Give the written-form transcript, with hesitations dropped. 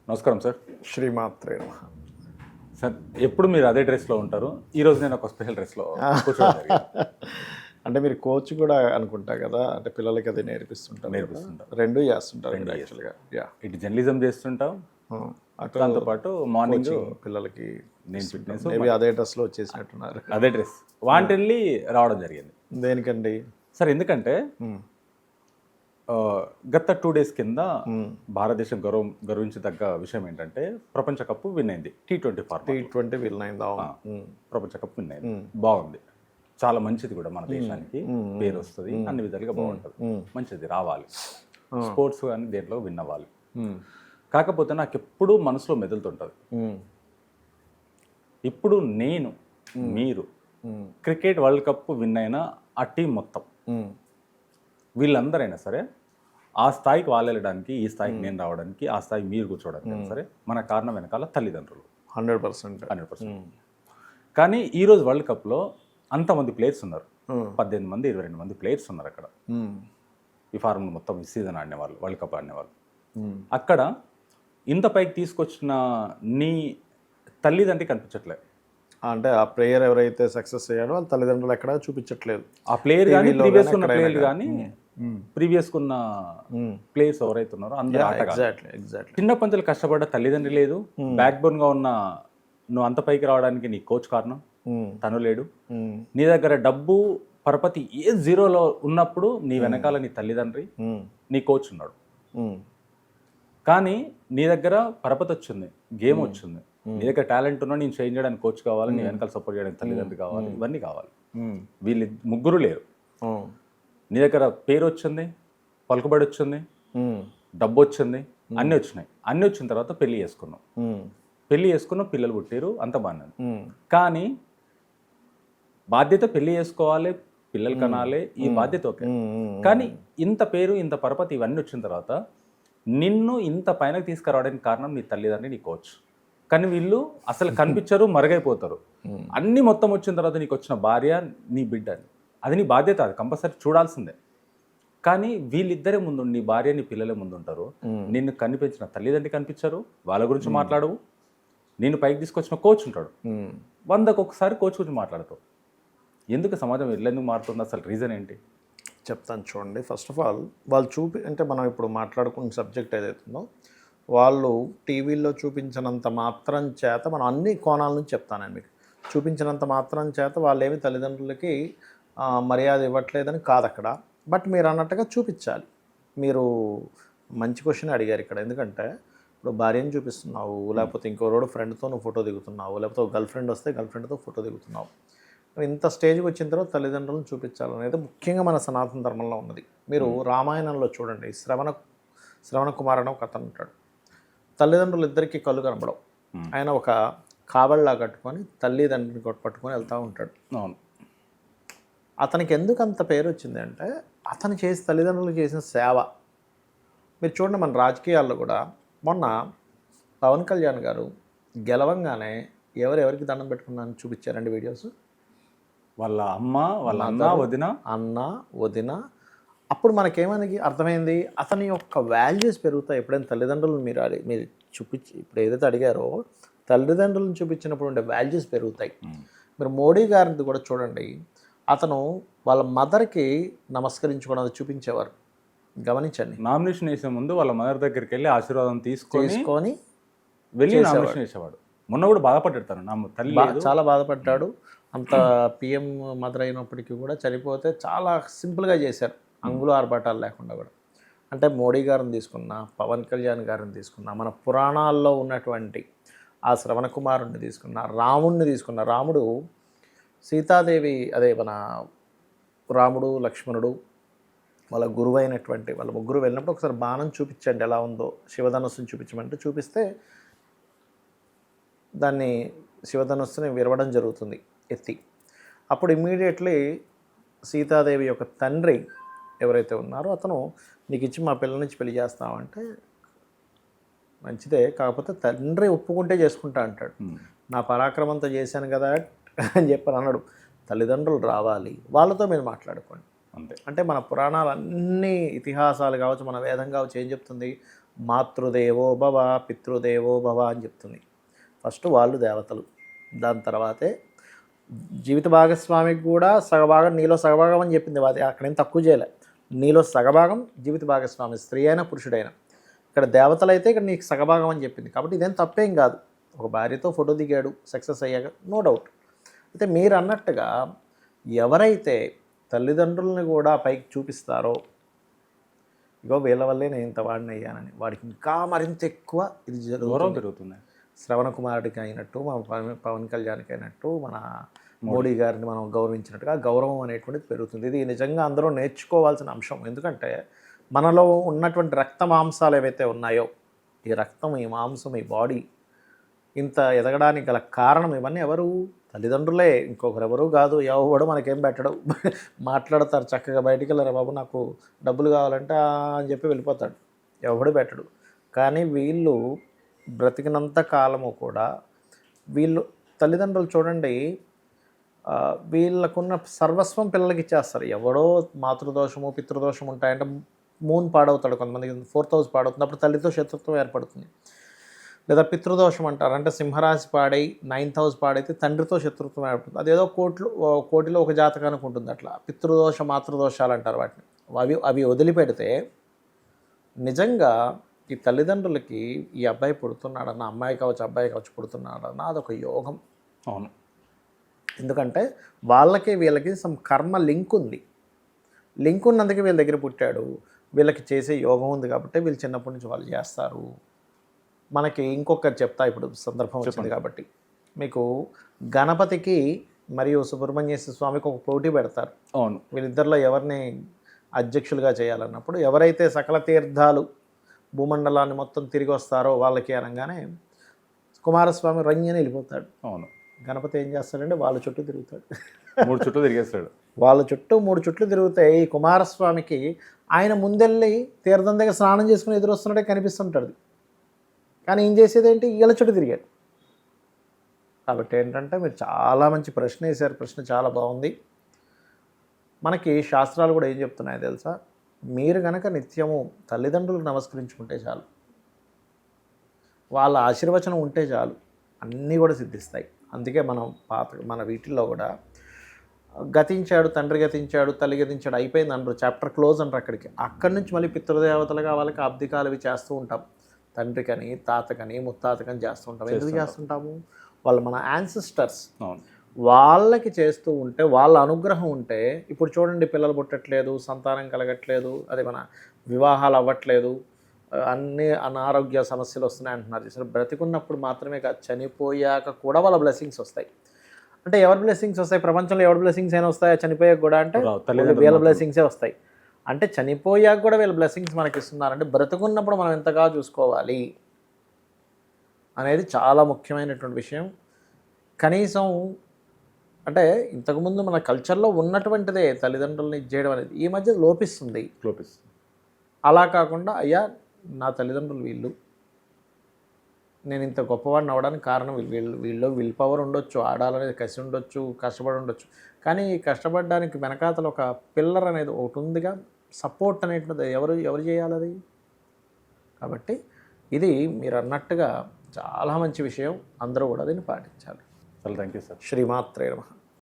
నమస్కారం సార్. శ్రీమాత్రే నమః. సార్ ఎప్పుడు మీరు అదే డ్రెస్లో ఉంటారు. ఈరోజు నేను ఒక స్పెషల్ డ్రెస్లో కూర్చోవడం జరిగింది. అంటే మీరు కోచ్ కూడా అనుకుంటా కదా, అంటే పిల్లలకి అది నేర్పిస్తుంటారు. రెండు చేస్తుంటారు యాక్చువల్గా. యా, ఇటు జర్నలిజం చేస్తుంటాం, దాంతోపాటు మార్నింగ్ పిల్లలకి నేను ఫిట్నెస్ మేబీ అదే డ్రెస్లో వచ్చేసినట్టున్నారు. అదే డ్రెస్ వాంటెళ్ళి రావడం జరిగింది. దేనికండి సార్ ఎందుకంటే గత 2 days కింద భారతదేశం గర్వించదగ్గ విషయం ఏంటంటే ప్రపంచ కప్ విన్ అయింది. T20 ఫార్మాట్ T20 విన్ అయిందా? ప్రపంచ కప్ విన్ అయింది. బాగుంది, చాలా మంచిది కూడా. మన దేశానికి పేరు వస్తుంది, అన్ని విధాలుగా బాగుంటుంది, మంచిది రావాలి. స్పోర్ట్స్ కానీ దేంట్లో విన్ అవ్వాలి. కాకపోతే నాకు ఎప్పుడూ మనసులో మెదులుతుంటుంది, ఇప్పుడు మీరు క్రికెట్ వరల్డ్ కప్ విన్ అయిన ఆ టీం మొత్తం వీళ్ళందరైనా సరే ఆ స్థాయికి వాళ్ళు వెళ్ళడానికి, ఈ స్థాయికి నేను రావడానికి, ఆ స్థాయికి మీరు కూర్చోవడానికి సరే మన కారణం వెనకాల తల్లిదండ్రులు 100%. కానీ ఈరోజు వరల్డ్ కప్లో అంతమంది ప్లేయర్స్ ఉన్నారు, 18 మంది 22 మంది ప్లేయర్స్ ఉన్నారు అక్కడ. ఈ ఫార్మ్ మొత్తం ఈ సీజన్ ఆడినవాళ్ళు, వరల్డ్ కప్ ఆడినవాళ్ళు. అక్కడ ఇంత పైకి తీసుకొచ్చిన నీ తల్లిదండ్రికి కనిపించట్లేదు. అంటే ఆ ప్లేయర్ ఎవరైతే సక్సెస్ అయ్యాడో వాళ్ళ తల్లిదండ్రులు ఎక్కడ చూపించట్లేదు. ఆ ప్లేయర్ కానీ ప్రీవియస్ ఉన్న ప్లేయర్ కానీ ప్రీవియస్ ఉన్న ప్లేయర్స్ ఎవరైతే ఉన్నారో అందరూ ఎగ్జాక్ట్లీ చిన్న పంచులు కష్టపడ్డ తల్లిదండ్రి లేదు. బ్యాక్ బోన్ గా ఉన్న నువ్వు అంత పైకి రావడానికి నీ కోచ్ కారణం, తను లేడు. నీ దగ్గర డబ్బు పరపతి ఏ జీరోలో ఉన్నప్పుడు నీ వెనకాల నీ తల్లిదండ్రి, నీ కోచ్ ఉన్నాడు. కానీ నీ దగ్గర పరపతి వచ్చింది, గేమ్ వచ్చింది, నీ దగ్గర టాలెంట్ ఉన్నా నేను చేంజ్ చేయడానికి కోచ్ కావాలి, నీ వెనకాల సపోర్ట్ చేయడానికి తల్లిదండ్రులు కావాలి, ఇవన్నీ కావాలి. వీళ్ళు ముగ్గురు లేరు. నీ దగ్గర పేరు వచ్చింది, పలుకుబడి వచ్చింది, డబ్బు వచ్చింది, అన్నీ వచ్చినాయి. అన్నీ వచ్చిన తర్వాత పెళ్లి చేసుకున్నావు, పిల్లలు పుట్టారు, అంత బాగున్నది. కానీ బాధ్యత పెళ్లి చేసుకోవాలి, పిల్లలు కనాలి, ఈ బాధ్యత ఓకే. కానీ ఇంత పేరు, ఇంత పరపతి ఇవన్నీ వచ్చిన తర్వాత నిన్ను ఇంత పైనకి తీసుకురావడానికి కారణం నీ తల్లిదండ్రి, నీ కోచ్. కానీ వీళ్ళు అసలు కనిపించరు, మరుగైపోతారు. అన్నీ మొత్తం వచ్చిన తర్వాత నీకు వచ్చిన భార్య, నీ బిడ్డ, అది నీ బాధ్యత, అది కంపల్సరీ చూడాల్సిందే. కానీ వీళ్ళిద్దరే ముందు, నీ భార్య నీ పిల్లలే ముందు ఉంటారు. నిన్ను కనిపించిన తల్లిదండ్రి కనిపించరు, వాళ్ళ గురించి మాట్లాడవు. నేను పైకి తీసుకొచ్చిన కోచ్ ఉంటాడు, 100కి ఒకసారి కోచ్ గురించి మాట్లాడతావు. ఎందుకు సమాజం ఎందుకు మారుతుంది, అసలు రీజన్ ఏంటి చెప్తాను చూడండి. ఫస్ట్ ఆఫ్ ఆల్ వాళ్ళు అంటే మనం ఇప్పుడు మాట్లాడుకున్న సబ్జెక్ట్ ఏదైతుందో వాళ్ళు టీవీల్లో చూపించినంత మాత్రం చేత, మనం అన్ని కోణాల నుంచి చెప్తానండి మీకు, చూపించినంత మాత్రం చేత వాళ్ళు ఏమి తల్లిదండ్రులకి మర్యాద ఇవ్వట్లేదని కాదు అక్కడ. బట్ మీరు అన్నట్టుగా చూపించాలి. మీరు మంచి క్వశ్చన్ అడిగారు ఇక్కడ. ఎందుకంటే ఇప్పుడు భార్యను చూపిస్తున్నావు, లేకపోతే ఇంకోరోడు ఫ్రెండ్తో నువ్వు ఫోటో దిగుతున్నావు, లేకపోతే ఒక గర్ల్ ఫ్రెండ్ వస్తే గర్ల్ ఫ్రెండ్తో ఫోటో దిగుతున్నావు. ఇంత స్టేజ్కి వచ్చిన తర్వాత తల్లిదండ్రులను చూపించాలనేది ముఖ్యంగా మన సనాతన ధర్మంలో ఉన్నది. మీరు రామాయణంలో చూడండి, శ్రవణ కుమార్ అని ఒక అతను ఉంటాడు. తల్లిదండ్రులు ఇద్దరికీ కళ్ళు కనపడవు. ఆయన ఒక కావళ్ళలా కట్టుకొని తల్లిదండ్రిని పట్టుకొని వెళ్తూ ఉంటాడు. అతనికి ఎందుకు అంత పేరు వచ్చింది అంటే అతను తల్లిదండ్రులు చేసిన సేవ. మీరు చూడండి, మన రాజకీయాల్లో కూడా మొన్న పవన్ కళ్యాణ్ గారు గెలవంగానే ఎవరెవరికి దండం పెట్టుకున్నాను చూపించారండి వీడియోస్. వాళ్ళ అమ్మ, వాళ్ళ అన్న వదిన. అప్పుడు మనకేమని అర్థమైంది, అతని యొక్క వాల్యూస్ పెరుగుతాయి ఎప్పుడైనా తల్లిదండ్రులను మీరు చూపించి, ఇప్పుడు ఏదైతే అడిగారో తల్లిదండ్రులను చూపించినప్పుడు ఉండే వాల్యూస్ పెరుగుతాయి. మీరు మోడీ గారిని కూడా చూడండి, అతను వాళ్ళ మదర్కి నమస్కరించుకోవడం చూపించేవారు, గమనించండి. నామినేషన్ వేసే ముందు వాళ్ళ మదర్ దగ్గరికి వెళ్ళి ఆశీర్వాదం తీసుకొని వెళ్ళి నామినేషన్ వేసేవాడు. మొన్న కూడా బాధపడ్డాడు తను, నా తల్లి చాలా బాధపడ్డాడు. అంత పిఎం మదర్ అయినప్పటికీ కూడా చనిపోతే చాలా సింపుల్గా చేశారు, అంగులు ఆర్భాటాలు లేకుండా కూడా. అంటే మోడీ గారిని తీసుకున్నా, పవన్ కళ్యాణ్ గారిని తీసుకున్నా, మన పురాణాల్లో ఉన్నటువంటి ఆ శ్రవణ కుమారుణ్ణి తీసుకున్నా, రాముణ్ణి తీసుకున్నా, రాముడు సీతాదేవి, అదే మన రాముడు లక్ష్మణుడు వాళ్ళ గురువు అయినటువంటి వాళ్ళ ముగ్గురు వెళ్ళినప్పుడు ఒకసారి బాణం చూపించండి ఎలా ఉందో, శివధనుస్సుని చూపించమంటే చూపిస్తే దాన్ని శివధనుస్సుని విరవడం జరుగుతుంది ఎత్తి. అప్పుడు ఇమ్మీడియట్లీ సీతాదేవి యొక్క తండ్రి ఎవరైతే ఉన్నారో అతను, నీకు ఇచ్చి మా పిల్లల నుంచి పెళ్లి చేస్తామంటే మంచిదే, కాకపోతే తండ్రి ఒప్పుకుంటే చేసుకుంటా అంటాడు. నా పరాక్రమంతో చేశాను కదా అని చెప్పని అన్నాడు. తల్లిదండ్రులు రావాలి, వాళ్ళతో మీరు మాట్లాడుకోండి. అంతే. అంటే మన పురాణాలన్నీ, ఇతిహాసాలు కావచ్చు, మన వేదం కావచ్చు, ఏం చెప్తుంది, మాతృదేవో భవ పితృదేవో భవ అని చెప్తుంది. ఫస్ట్ వాళ్ళు దేవతలు, దాని తర్వాతే జీవిత భాగస్వామికి కూడా సగభాగం, నీలో సగభాగం అని చెప్పింది. అది అక్కడేం తక్కువ చేయలే. నీలో సగభాగం జీవిత భాగస్వామి, స్త్రీ అయినా పురుషుడైనా. ఇక్కడ దేవతలు అయితే ఇక్కడ నీకు సగభాగం అని చెప్పింది. కాబట్టి ఇదేం తప్పేం కాదు. ఒక భార్యతో ఫోటో దిగాడు, సక్సెస్ అయ్యాక, నో డౌట్. అయితే మీరు అన్నట్టుగా ఎవరైతే తల్లిదండ్రులని కూడా పైకి చూపిస్తారో, ఇగో వీళ్ళ వల్లే నేను ఇంత వాడిని అయ్యానని, వాడికి ఇంకా మరింత ఎక్కువ ఇది గౌరవం పెరుగుతుంది. శ్రవణ కుమారుడికి అయినట్టు, మన పవన్ కళ్యాణ్కి అయినట్టు, మన మోడీ గారిని మనం గౌరవించినట్టుగా గౌరవం అనేటువంటిది పెరుగుతుంది. ఇది నిజంగా అందరూ నేర్చుకోవాల్సిన అంశం. ఎందుకంటే మనలో ఉన్నటువంటి రక్త మాంసాలు ఏవైతే ఉన్నాయో, ఈ రక్తం, ఈ మాంసం, ఈ బాడీ ఇంత ఎదగడానికి గల కారణం ఇవన్నీ ఎవరు? తల్లిదండ్రులే, ఇంకొకరెవరు కాదు. ఎవడు మనకేం పెట్టడు. మాట్లాడతారు చక్కగా, బయటికి వెళ్ళారు బాబు నాకు డబ్బులు కావాలంటే అని చెప్పి వెళ్ళిపోతాడు, ఎవడు పెట్టడు. కానీ వీళ్ళు బ్రతికినంత కాలము కూడా వీళ్ళు తల్లిదండ్రులు చూడండి, వీళ్ళకున్న సర్వస్వం పిల్లలకి ఇచ్చేస్తారు. ఎవడో మాతృదోషము పితృదోషం ఉంటాయంటే మూన్ పాడవుతాడు, కొంతమందికి 4th house పాడవుతుంది, అప్పుడు తల్లితో శత్రుత్వం ఏర్పడుతుంది. లేదా పితృదోషం అంటారు, అంటే సింహరాశి పాడై 9th house పాడైతే తండ్రితో శత్రుత్వం ఏర్పడుతుంది. అదేదో కోటిలో ఒక జాతకానికి ఉంటుంది. అట్లా పితృదోష మాతృదోషాలు అంటారు వాటిని. అవి వదిలిపెడితే నిజంగా ఈ తల్లిదండ్రులకి ఈ అబ్బాయి పుడుతున్నాడన్న, అమ్మాయి కావచ్చు అబ్బాయి కావచ్చు పుడుతున్నాడన్న, అదొక యోగం. అవును. ఎందుకంటే వాళ్ళకి వీళ్ళకి సమ్ కర్మ లింక్ ఉంది. లింక్ ఉన్నందుకే వీళ్ళ దగ్గర పుట్టాడు, వీళ్ళకి చేసే యోగం ఉంది కాబట్టి వీళ్ళు చిన్నప్పటి నుంచి వాళ్ళు చేస్తారు. మనకి ఇంకొకటి చెప్తా, ఇప్పుడు సందర్భం వచ్చింది కాబట్టి. మీకు గణపతికి మరియు సుబ్రహ్మణ్యేశ్వర స్వామికి ఒక పోటీ పెడతారు. అవును. వీళ్ళిద్దరిలో ఎవరిని అధ్యక్షులుగా చేయాలన్నప్పుడు, ఎవరైతే సకల తీర్థాలు భూమండలాన్ని మొత్తం తిరిగి వస్తారో వాళ్ళకి అనగానే కుమారస్వామి రంజని వెళ్ళిపోతాడు. అవును. గణపతి ఏం చేస్తాడంటే వాళ్ళ చుట్టూ తిరుగుతాడు. 3 చుట్టూ తిరిగేస్తాడు. వాళ్ళ చుట్టూ 3 చుట్లు తిరుగుతాయి. ఈ కుమారస్వామికి ఆయన ముందెళ్ళి తీర్థం దగ్గర స్నానం చేసుకుని ఎదురొస్తున్నట్టే కనిపిస్తుంటుంది. కానీ ఏం చేసేది ఏంటి, వీళ్ళ చుట్టూ తిరిగాడు. కాబట్టి ఏంటంటే మీరు చాలా మంచి ప్రశ్న వేశారు. ప్రశ్న చాలా బాగుంది. మనకి శాస్త్రాలు కూడా ఏం చెప్తున్నాయో తెలుసా, మీరు కనుక నిత్యము తల్లిదండ్రులకు నమస్కరించుకుంటే చాలు, వాళ్ళ ఆశీర్వచనం ఉంటే చాలు, అన్నీ కూడా సిద్ధిస్తాయి. అందుకే మన వీటిల్లో కూడా గతించాడు, తండ్రి గతించాడు, తల్లి గతించాడు, అయిపోయింది అంటారు, చాప్టర్ క్లోజ్ అంటారు. అక్కడి నుంచి మళ్ళీ పితృదేవతలుగా వాళ్ళకి అబ్దికాలు అవి చేస్తూ ఉంటాం. తండ్రికని, తాతకని, ముత్తాతకని చేస్తూ ఉంటాం. ఎందుకు చేస్తుంటాము? వాళ్ళు మన యాన్సిస్టర్స్. వాళ్ళకి చేస్తూ ఉంటే, వాళ్ళ అనుగ్రహం ఉంటే, ఇప్పుడు చూడండి పిల్లలు పుట్టట్లేదు, సంతానం కలగట్లేదు, అది మన వివాహాలు అవ్వట్లేదు, అన్ని అనారోగ్య సమస్యలు వస్తున్నాయి అంటున్నారు. సరే, బ్రతికున్నప్పుడు మాత్రమే కాదు, చనిపోయాక కూడా వాళ్ళ బ్లెస్సింగ్స్ వస్తాయి. అంటే ఎవరి బ్లెస్సింగ్స్ వస్తాయి? ప్రపంచంలో ఎవరి బ్లెస్సింగ్స్ అయినా వస్తాయా చనిపోయాక కూడా? అంటే వీళ్ళ బ్లెస్సింగ్సే వస్తాయి. అంటే చనిపోయాక కూడా వీళ్ళ బ్లెస్సింగ్స్ మనకి ఇస్తున్నారంటే బ్రతుకున్నప్పుడు మనం ఎంతగా చూసుకోవాలి అనేది చాలా ముఖ్యమైనటువంటి విషయం. కనీసం అంటే ఇంతకుముందు మన కల్చర్లో ఉన్నటువంటిదే తల్లిదండ్రులని ఇచ్చేయడం అనేది ఈ మధ్య లోపిస్తుంది. అలా కాకుండా అయ్యా నా తల్లిదండ్రులు వీళ్ళు, నేను ఇంత గొప్పవాడిని అవ్వడానికి కారణం వీళ్ళు విల్ పవర్ ఉండొచ్చు, ఆడాలనేది కసి ఉండొచ్చు, కష్టపడి ఉండొచ్చు, కానీ కష్టపడడానికి వెనకాతల ఒక పిల్లర్ అనేది ఒకటి ఉందిగా, సపోర్ట్ అనేటువంటిది ఎవరు చేయాలి అది? కాబట్టి ఇది మీరు అన్నట్టుగా చాలా మంచి విషయం. అందరూ కూడా దీన్ని పాటించాలి. చాలా థ్యాంక్ యూ సార్. శ్రీమాత్రే నమః.